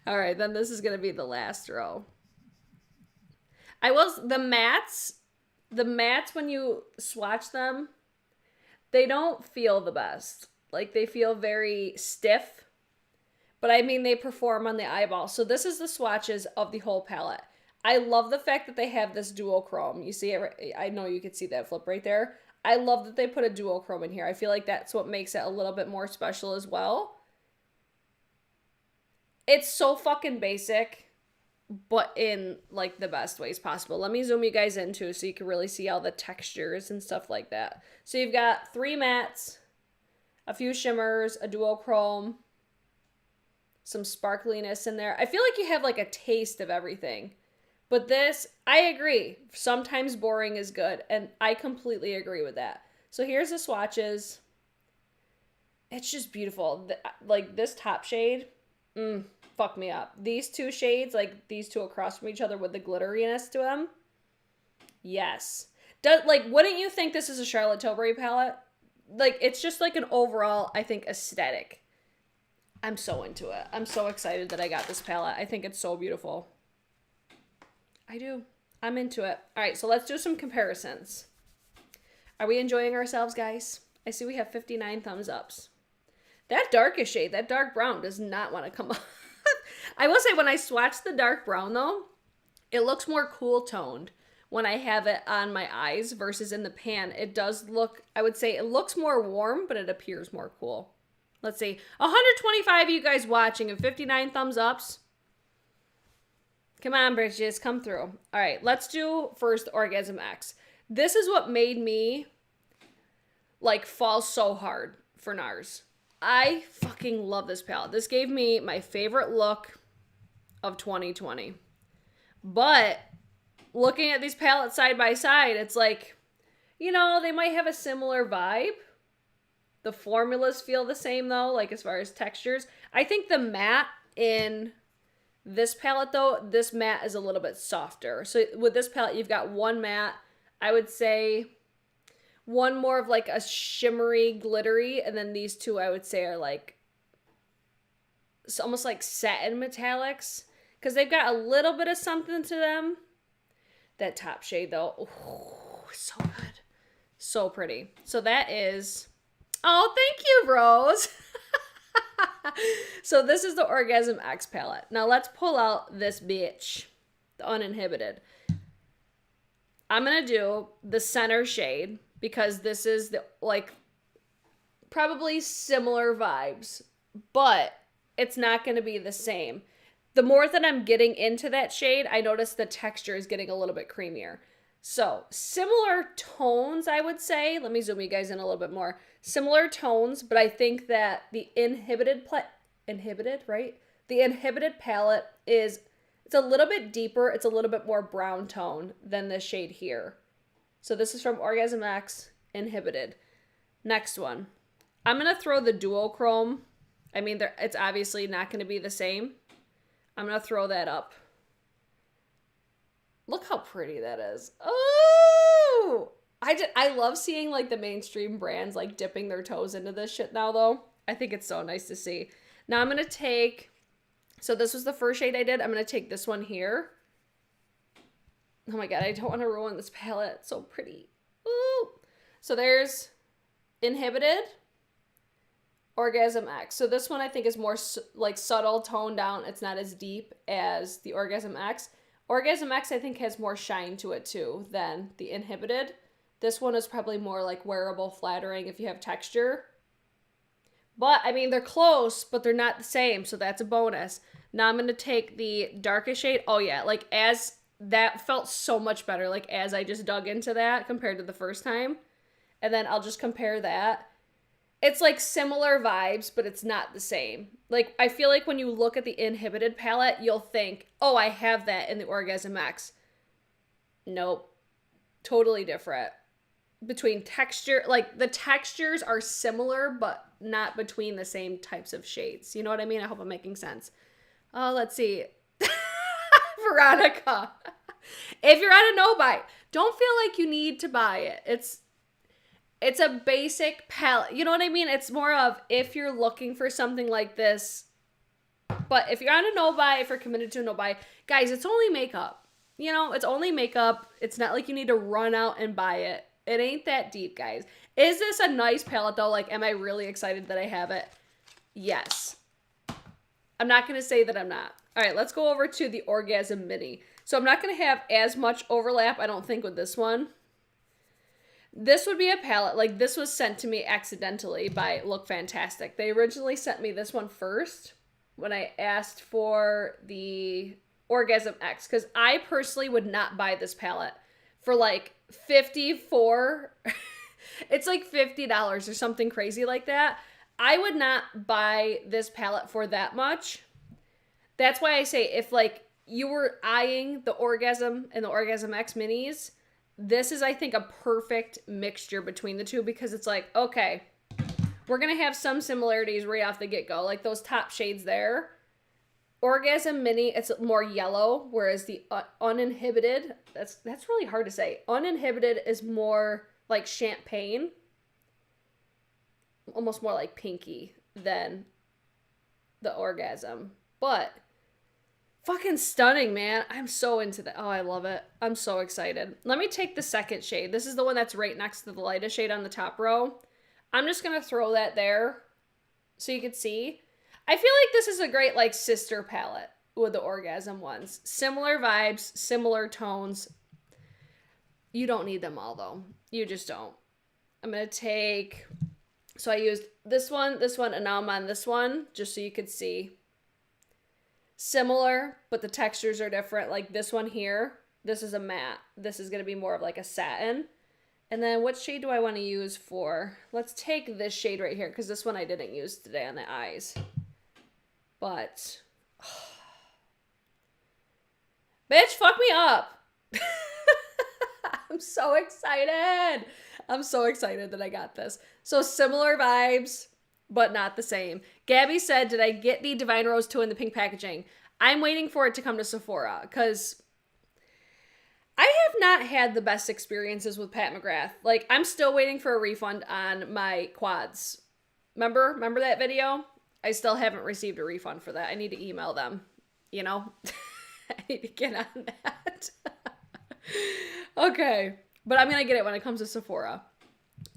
All right, then this is going to be the last row. The mattes, when you swatch them, they don't feel the best. Like, they feel very stiff. But I mean, they perform on the eyeball. So this is the swatches of the whole palette. I love the fact that they have this duochrome. You see it? I know you could see that flip right there. I love that they put a duochrome in here. I feel like that's what makes it a little bit more special as well. It's so fucking basic, but in like the best ways possible. Let me zoom you guys in too so you can really see all the textures and stuff like that. So you've got 3 mattes, a few shimmers, a duochrome, some sparkliness in there. I feel like you have like a taste of everything. But this, I agree. Sometimes boring is good, and I completely agree with that. So here's the swatches. It's just beautiful. Like this top shade, fuck me up. These two shades, like these two across from each other with the glitteriness to them. Yes. Wouldn't you think this is a Charlotte Tilbury palette? Like, it's just like an overall, I think, aesthetic. I'm so into it. I'm so excited that I got this palette. I think it's so beautiful. I do. I'm into it. All right, so let's do some comparisons. Are we enjoying ourselves, guys? I see we have 59 thumbs ups. That darkest shade, that dark brown, does not want to come up. I will say, when I swatch the dark brown, though, it looks more cool toned when I have it on my eyes versus in the pan. It does look, I would say it looks more warm, but it appears more cool. Let's see. 125 of you guys watching and 59 thumbs ups. Come on, Britches, come through. All right, let's do first Orgasm X. This is what made me like fall so hard for Nars. I fucking love this palette. This gave me my favorite look of 2020. But looking at these palettes side by side, it's like, you know, they might have a similar vibe. The formulas feel the same though, like as far as textures. I think the matte in this palette though, this matte is a little bit softer. So with this palette, you've got one matte, I would say one more of like a shimmery, glittery, and then these two I would say are like, it's almost like satin metallics, because they've got a little bit of something to them. That top shade though, oh, so good. So pretty. So that is, oh, thank you, Rose. So this is the Orgasm X palette. Now let's pull out this bitch, the Uninhibited. I'm going to do the center shade because this is the, like, probably similar vibes, but it's not going to be the same. the more that I'm getting into that shade, I notice the texture is getting a little bit creamier. So similar tones, I would say. Let me zoom you guys in a little bit more. Similar tones, but I think that the inhibited right? The inhibited palette it's a little bit deeper. It's a little bit more brown tone than this shade here. So this is from Orgasm X, Inhibited. Next one. I'm going to throw the duochrome. I mean, it's obviously not going to be the same. I'm going to throw that up. Look how pretty that is. Oh! I love seeing like the mainstream brands like dipping their toes into this shit now though. I think it's so nice to see. Now I'm going to take, so this was the first shade I did. I'm going to take this one here. Oh my God, I don't want to ruin this palette. It's so pretty. Ooh. So there's Inhibited, Orgasm X. So this one I think is more like subtle, toned down. It's not as deep as the Orgasm X. Orgasm X I think has more shine to it too than the Inhibited. This one is probably more like wearable, flattering if you have texture. But I mean, they're close, but they're not the same. So that's a bonus. Now I'm going to take the darkest shade. Oh yeah, like as that felt so much better. Like as I just dug into that compared to the first time. And then I'll just compare that. It's like similar vibes, but it's not the same. Like, I feel like when you look at the Inhibited palette, you'll think, oh, I have that in the Orgasm X. Nope. Totally different. Between texture, like the textures are similar, but not between the same types of shades. You know what I mean? I hope I'm making sense. Oh, let's see. Veronica. If you're at a no-buy, don't feel like you need to buy it. It's a basic palette. You know what I mean? It's more of if you're looking for something like this. But if you're on a no-buy, if you're committed to a no-buy, guys, it's only makeup. You know, it's only makeup. It's not like you need to run out and buy it. It ain't that deep, guys. Is this a nice palette, though? Like, am I really excited that I have it? Yes. I'm not going to say that I'm not. All right, let's go over to the Orgasm Mini. So I'm not going to have as much overlap, I don't think, with this one. This would be a palette, like this was sent to me accidentally by Look Fantastic. They originally sent me this one first when I asked for the Orgasm X, because I personally would not buy this palette for like $54. It's like $50 or something crazy like that. I would not buy this palette for that much. That's why I say if like you were eyeing the Orgasm and the Orgasm X minis, this is, I think, a perfect mixture between the two because it's like, okay, we're going to have some similarities right off the get-go. Like those top shades there. Orgasm Mini, it's more yellow, whereas the Uninhibited, that's really hard to say. Uninhibited is more like champagne. Almost more like pinky than the Orgasm. But fucking stunning, man. I'm so into that. Oh, I love it. I'm so excited. Let me take the second shade. This is the one that's right next to the lightest shade on the top row. I'm just going to throw that there so you can see. I feel like this is a great like sister palette with the Orgasm ones. Similar vibes, similar tones. You don't need them all though. You just don't. I'm going to take, so I used this one, and now I'm on this one just so you could see. Similar, but the textures are different. Like this one here, this is a matte. This is going to be more of like a satin. And then what shade do I want to use for? Let's take this shade right here because this one I didn't use today on the eyes. But, bitch, fuck me up. I'm so excited. I'm so excited that I got this. So similar vibes, but not the same. Gabby said, did I get the Divine Rose 2 in the pink packaging? I'm waiting for it to come to Sephora because I have not had the best experiences with Pat McGrath. Like, I'm still waiting for a refund on my quads. Remember that video? I still haven't received a refund for that. I need to email them, you know? I need to get on that. Okay. But I'm going to get it when it comes to Sephora.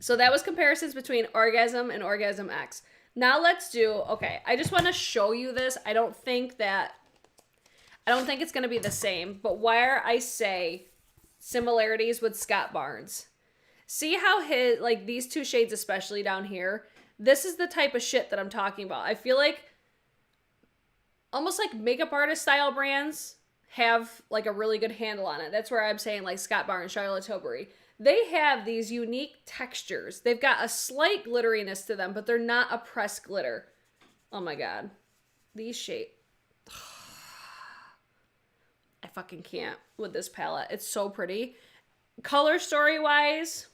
So that was comparisons between Orgasm and Orgasm X. Now let's do, okay, I just want to show you this. I don't think it's going to be the same, but where I say similarities with Scott Barnes. See how his, like these two shades, especially down here, this is the type of shit that I'm talking about. I feel like almost like makeup artist style brands have like a really good handle on it. That's where I'm saying like Scott Barnes, Charlotte Tilbury. They have these unique textures. They've got a slight glitteriness to them, but they're not a pressed glitter. Oh my God. These shades. I fucking can't with this palette. It's so pretty. Color story wise,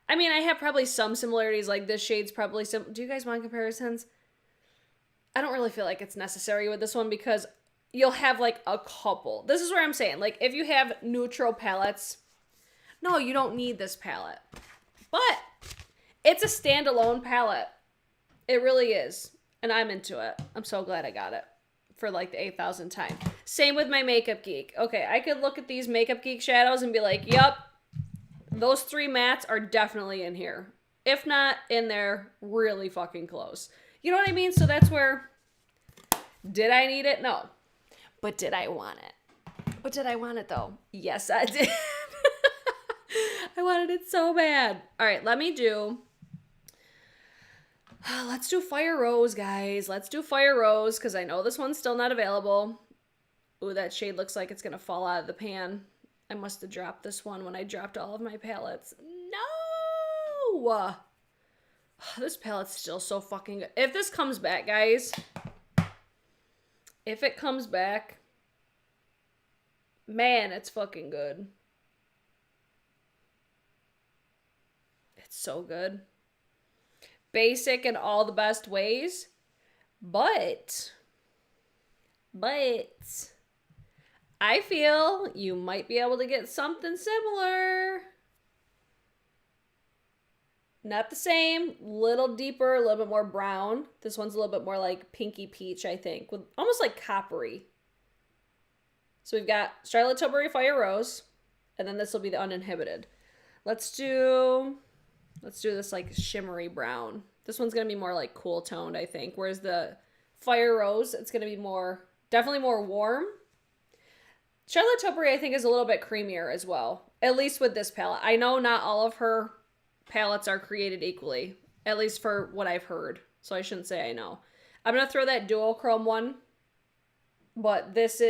I mean, I have probably some similarities. Like this shade's probably do you guys want comparisons? I don't really feel like it's necessary with this one because you'll have like a couple. This is where I'm saying, like, if you have neutral palettes, no, you don't need this palette. But it's a standalone palette. It really is. And I'm into it. I'm so glad I got it for like the 8,000th time. Same with my Makeup Geek. Okay, I could look at these Makeup Geek shadows and be like, yup, those 3 mattes are definitely in here. If not in there, really fucking close. You know what I mean? So that's where, did I need it? No. But did I want it? But did I want it though? Yes, I did. I wanted it so bad. All right, let's do Fire Rose, guys. Let's do Fire Rose because I know this one's still not available. Ooh, that shade looks like it's going to fall out of the pan. I must have dropped this one when I dropped all of my palettes. No! This palette's still so fucking good. If this comes back, guys, if it comes back, man, it's fucking good. It's so good. Basic in all the best ways, but I feel you might be able to get something similar. Not the same, little deeper, a little bit more brown. This one's a little bit more like pinky peach, I think, with almost like coppery. So we've got Charlotte Tilbury Fire Rose, and then this will be the Uninhibited. Let's do this like shimmery brown. This one's going to be more like cool toned, I think. Whereas the Fire Rose, it's going to be definitely more warm. Charlotte Tilbury, I think, is a little bit creamier as well. At least with this palette. I know not all of her palettes are created equally. At least for what I've heard. So I shouldn't say I know. I'm going to throw that duochrome one. But this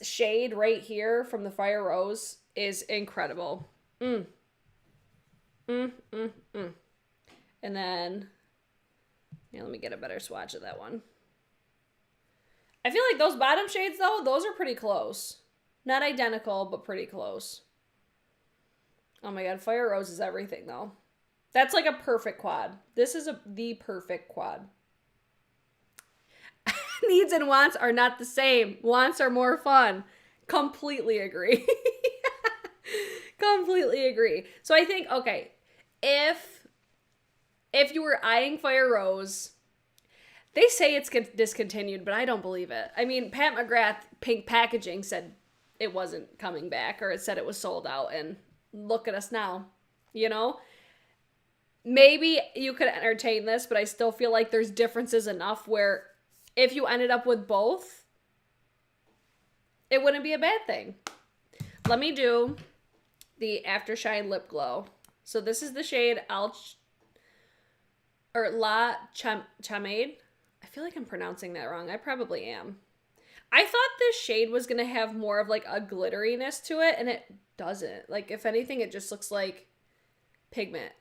shade right here from the Fire Rose is incredible. And then, yeah, let me get a better swatch of that one. I feel like those bottom shades, though, those are pretty close. Not identical, but pretty close. Oh my God, Fire Rose is everything, though. That's like a perfect quad. This is the perfect quad. Needs and wants are not the same. Wants are more fun. Completely agree. Completely agree. So I think, okay, if you were eyeing Fire Rose, they say it's discontinued, but I don't believe it. I mean, Pat McGrath Pink Packaging said it wasn't coming back, or it said it was sold out, and look at us now, you know? Maybe you could entertain this, but I still feel like there's differences enough where if you ended up with both, it wouldn't be a bad thing. Let me do the Aftershine Lip Glow. So this is the shade La Chamade. I feel like I'm pronouncing that wrong. I probably am. I thought this shade was going to have more of like a glitteriness to it, and it doesn't. Like, if anything, it just looks like pigment.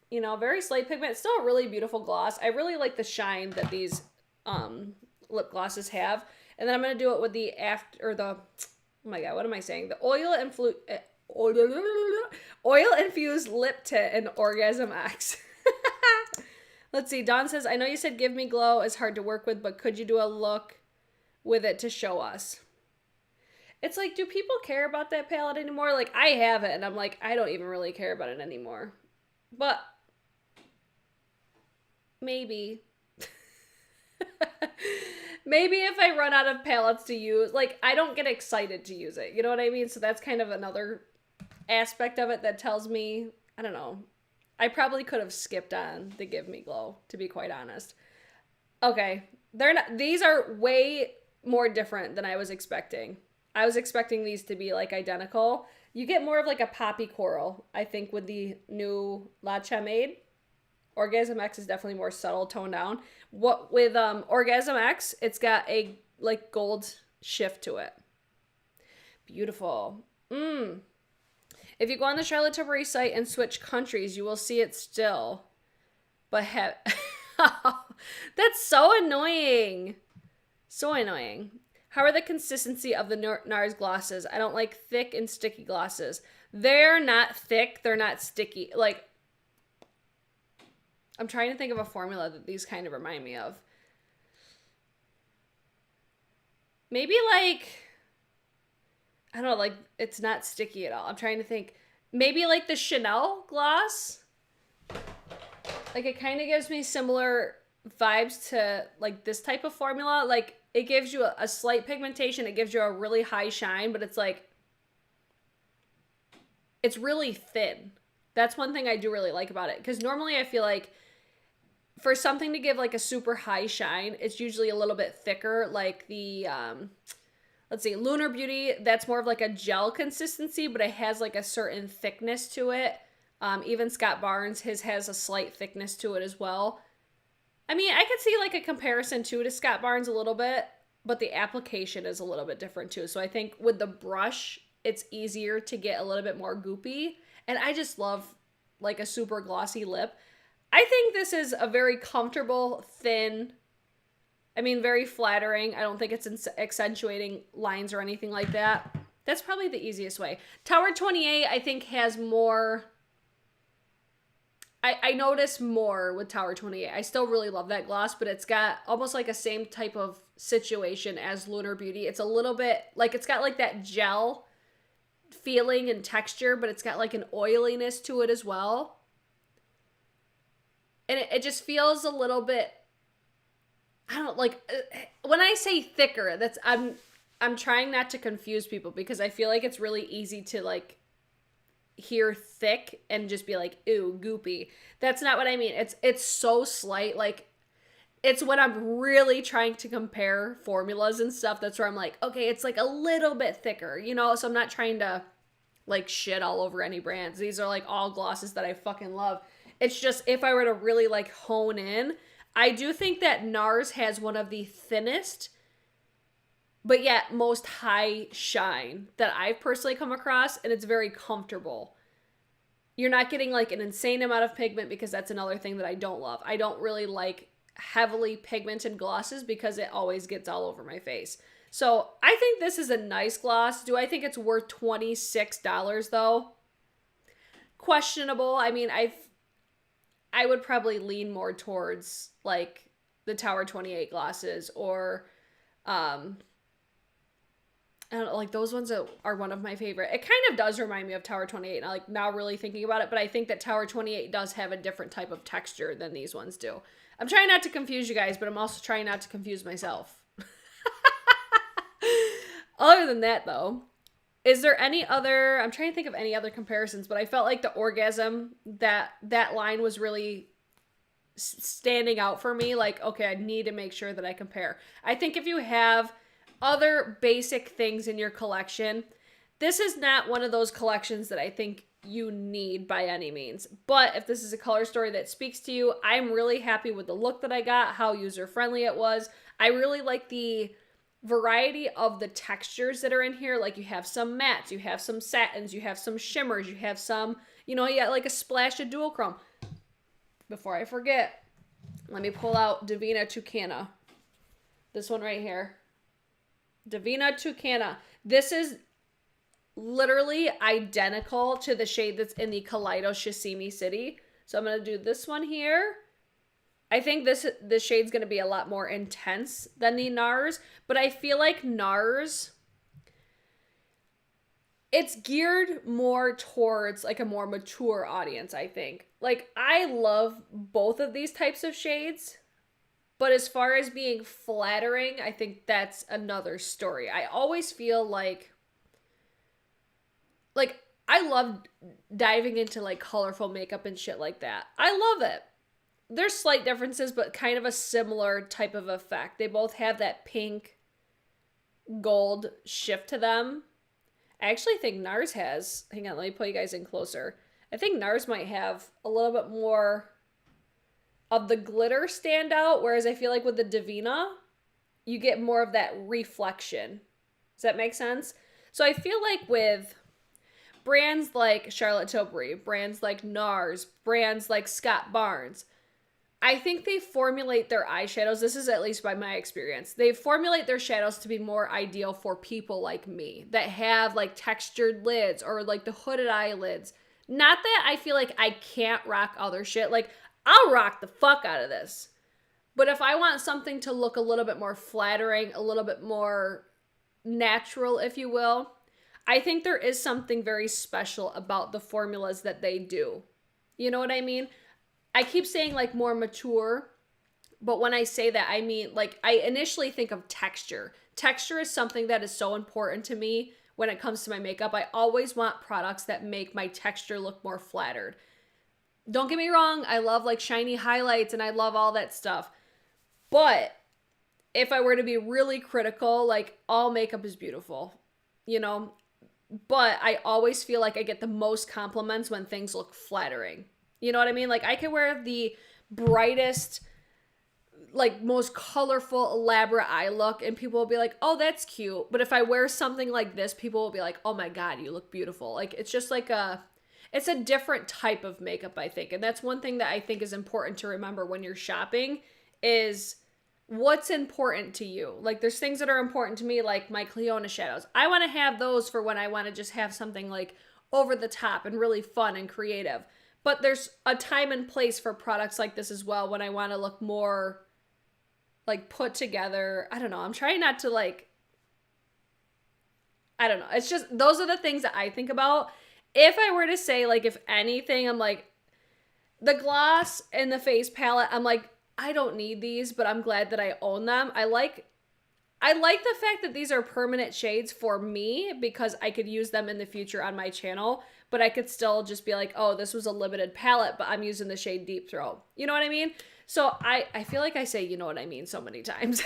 You know, very slight pigment. It's still a really beautiful gloss. I really like the shine that these lip glosses have. And then I'm going to do it with the oh my God, what am I saying? The oil infused lip tint in Orgasm X. Let's see. Dawn says, I know you said Give Me Glow is hard to work with, but could you do a look with it to show us? It's like, do people care about that palette anymore? Like, I have it, and I'm like, I don't even really care about it anymore. But maybe. Maybe if I run out of palettes to use, like, I don't get excited to use it. You know what I mean? So that's kind of another aspect of it that tells me, I don't know. I probably could have skipped on the Give Me Glow, to be quite honest. Okay. These are way more different than I was expecting. I was expecting these to be like identical. You get more of like a poppy coral, I think, with the new La Chamade. Orgasm X is definitely more subtle, toned down. What with Orgasm X, it's got a like gold shift to it. Beautiful. If you go on the Charlotte Tilbury site and switch countries, you will see it still. But that's so annoying. So annoying. How are the consistency of the Nars glosses? I don't like thick and sticky glosses. They're not thick. They're not sticky. Like, I'm trying to think of a formula that these kind of remind me of. Maybe like, I don't know, like it's not sticky at all. I'm trying to think. Maybe like the Chanel gloss. Like it kind of gives me similar vibes to like this type of formula. Like it gives you a slight pigmentation. It gives you a really high shine, but it's like, it's really thin. That's one thing I do really like about it. Because normally I feel like for something to give like a super high shine, it's usually a little bit thicker. Like the, let's see, Lunar Beauty, that's more of like a gel consistency, but it has like a certain thickness to it. Even Scott Barnes, his has a slight thickness to it as well. I mean, I could see like a comparison too to Scott Barnes a little bit, but the application is a little bit different too. So I think with the brush, it's easier to get a little bit more goopy. And I just love like a super glossy lip. I think this is a very comfortable, thin, I mean, very flattering. I don't think it's accentuating lines or anything like that. That's probably the easiest way. Tower 28, I think, has more... I notice more with Tower 28. I still really love that gloss, but it's got almost like a same type of situation as Lunar Beauty. It's a little bit, like, it's got like that gel feeling and texture, but it's got like an oiliness to it as well. And it just feels a little bit, I don't like, when I say thicker, that's, I'm trying not to confuse people because I feel like it's really easy to like hear thick and just be like, ooh, goopy. That's not what I mean. It's so slight. Like, it's when I'm really trying to compare formulas and stuff. That's where I'm like, okay, it's like a little bit thicker, you know? So I'm not trying to like shit all over any brands. These are like all glosses that I fucking love. It's just if I were to really like hone in, I do think that Nars has one of the thinnest but yet most high shine that I've personally come across, and it's very comfortable. You're not getting like an insane amount of pigment because that's another thing that I don't love. I don't really like heavily pigmented glosses because it always gets all over my face. So I think this is a nice gloss. Do I think it's worth $26 though? Questionable. I mean, I would probably lean more towards like the Tower 28 glosses or I don't know, like those ones are one of my favorite. It kind of does remind me of Tower 28, and I like now really thinking about it, but I think that Tower 28 does have a different type of texture than these ones do. I'm trying not to confuse you guys, but I'm also trying not to confuse myself. Other than that, though, is there any other, I'm trying to think of any other comparisons, but I felt like the Orgasm, that line was really standing out for me. Like, okay, I need to make sure that I compare. I think if you have other basic things in your collection, this is not one of those collections that I think you need by any means. But if this is a color story that speaks to you, I'm really happy with the look that I got, how user-friendly it was. I really like the variety of the textures that are in here. Like you have some mattes, you have some satins, you have some shimmers, you have some, you know, you got like a splash of dual chrome. Before I forget, let me pull out Divina Tucana. This one right here. Divina Tucana. This is literally identical to the shade that's in the Kaleido Shissimi City. So I'm going to do this one here. I think this shade's going to be a lot more intense than the Nars, but I feel like Nars, it's geared more towards like a more mature audience, I think. Like, I love both of these types of shades, but as far as being flattering, I think that's another story. I always feel like I love diving into like colorful makeup and shit like that. I love it. There's slight differences, but kind of a similar type of effect. They both have that pink gold shift to them. I actually think Nars has, hang on, let me pull you guys in closer. I think Nars might have a little bit more of the glitter stand out, whereas I feel like with the Divina, you get more of that reflection. Does that make sense? So I feel like with brands like Charlotte Tilbury, brands like Nars, brands like Scott Barnes, I think they formulate their eyeshadows, this is at least by my experience, they formulate their shadows to be more ideal for people like me that have like textured lids or like the hooded eyelids. Not that I feel like I can't rock other shit. Like, I'll rock the fuck out of this. But if I want something to look a little bit more flattering, a little bit more natural, if you will, I think there is something very special about the formulas that they do. You know what I mean? I keep saying like more mature, but when I say that, I mean like I initially think of texture. Texture is something that is so important to me when it comes to my makeup. I always want products that make my texture look more flattered. Don't get me wrong, I love like shiny highlights and I love all that stuff. But if I were to be really critical, like all makeup is beautiful, you know? But I always feel like I get the most compliments when things look flattering. You know what I mean? Like I can wear the brightest, like most colorful, elaborate eye look and people will be like, oh, that's cute. But if I wear something like this, people will be like, oh my God, you look beautiful. Like it's just like it's a different type of makeup, I think. And that's one thing that I think is important to remember when you're shopping is what's important to you. Like there's things that are important to me, like my Cliona shadows. I want to have those for when I want to just have something like over the top and really fun and creative. But there's a time and place for products like this as well when I want to look more like put together. I don't know. I'm trying not to like, I don't know. It's just, those are the things that I think about. If I were to say like, if anything, I'm like, the gloss and the face palette, I'm like, I don't need these, but I'm glad that I own them. I like the fact that these are permanent shades for me because I could use them in the future on my channel, but I could still just be like, oh, this was a limited palette, but I'm using the shade Deep Throat. You know what I mean? So I feel like I say, you know what I mean, so many times.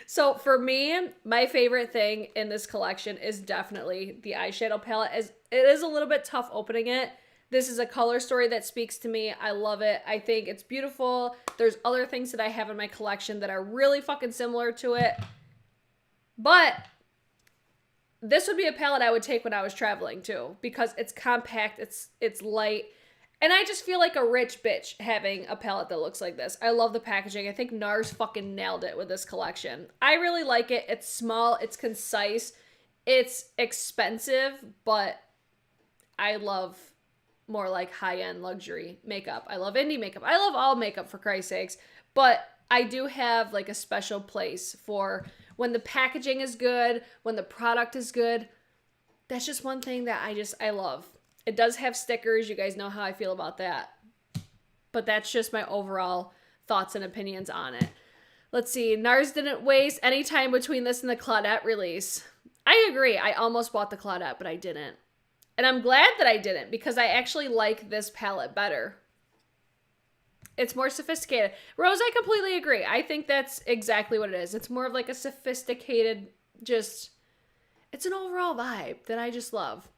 So for me, my favorite thing in this collection is definitely the eyeshadow palette. It is a little bit tough opening it. This is a color story that speaks to me. I love it. I think it's beautiful. There's other things that I have in my collection that are really fucking similar to it. But this would be a palette I would take when I was traveling too because it's compact, it's light. And I just feel like a rich bitch having a palette that looks like this. I love the packaging. I think Nars fucking nailed it with this collection. I really like it. It's small, it's concise, it's expensive, but I love more like high-end luxury makeup. I love indie makeup. I love all makeup for Christ's sakes, but I do have like a special place for when the packaging is good, when the product is good. That's just one thing that I love. It does have stickers. You guys know how I feel about that. But that's just my overall thoughts and opinions on it. Let's see. Nars didn't waste any time between this and the Claudette release. I agree. I almost bought the Claudette, but I didn't. And I'm glad that I didn't because I actually like this palette better. It's more sophisticated. Rose, I completely agree. I think that's exactly what it is. It's more of like a sophisticated, just, it's an overall vibe that I just love.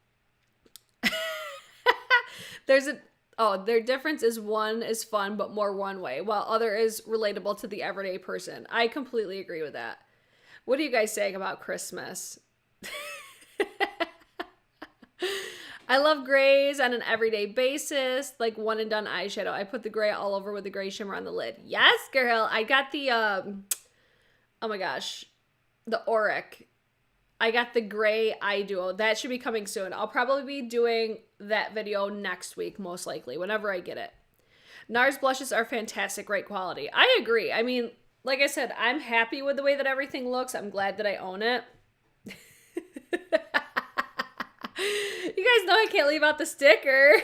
Their difference is one is fun, but more one way, while other is relatable to the everyday person. I completely agree with that. What are you guys saying about Christmas? I love grays on an everyday basis, like one and done eyeshadow. I put the gray all over with the gray shimmer on the lid. Yes, girl. I got the, oh my gosh, the Auric. I got the gray eye duo. That should be coming soon. I'll probably be doing that video next week, most likely, whenever I get it. Nars blushes are fantastic, great quality. I agree. I mean, like I said, I'm happy with the way that everything looks. I'm glad that I own it. You guys know I can't leave out the sticker.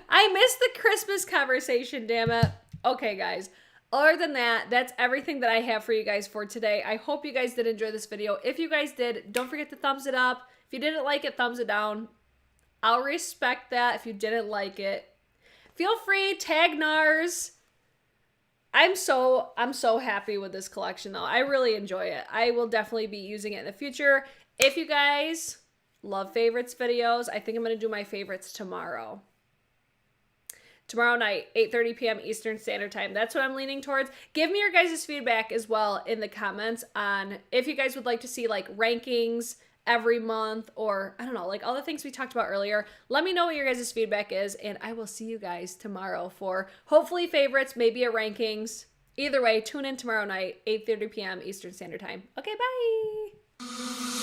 I missed the Christmas conversation, damn it. Okay, guys. Other than that, that's everything that I have for you guys for today. I hope you guys did enjoy this video. If you guys did, don't forget to thumbs it up. If you didn't like it, thumbs it down. I'll respect that if you didn't like it. Feel free, tag Nars. I'm so happy with this collection, though. I really enjoy it. I will definitely be using it in the future. If you guys love favorites videos, I think I'm going to do my favorites tomorrow. tomorrow night, 8:30 p.m. Eastern Standard Time. That's what I'm leaning towards. Give me your guys' feedback as well in the comments on if you guys would like to see like rankings every month, or I don't know, like all the things we talked about earlier. Let me know what your guys' feedback is, and I will see you guys tomorrow for hopefully favorites, maybe a rankings. Either way, tune in tomorrow night, 8:30 p.m. Eastern Standard Time. Okay, bye!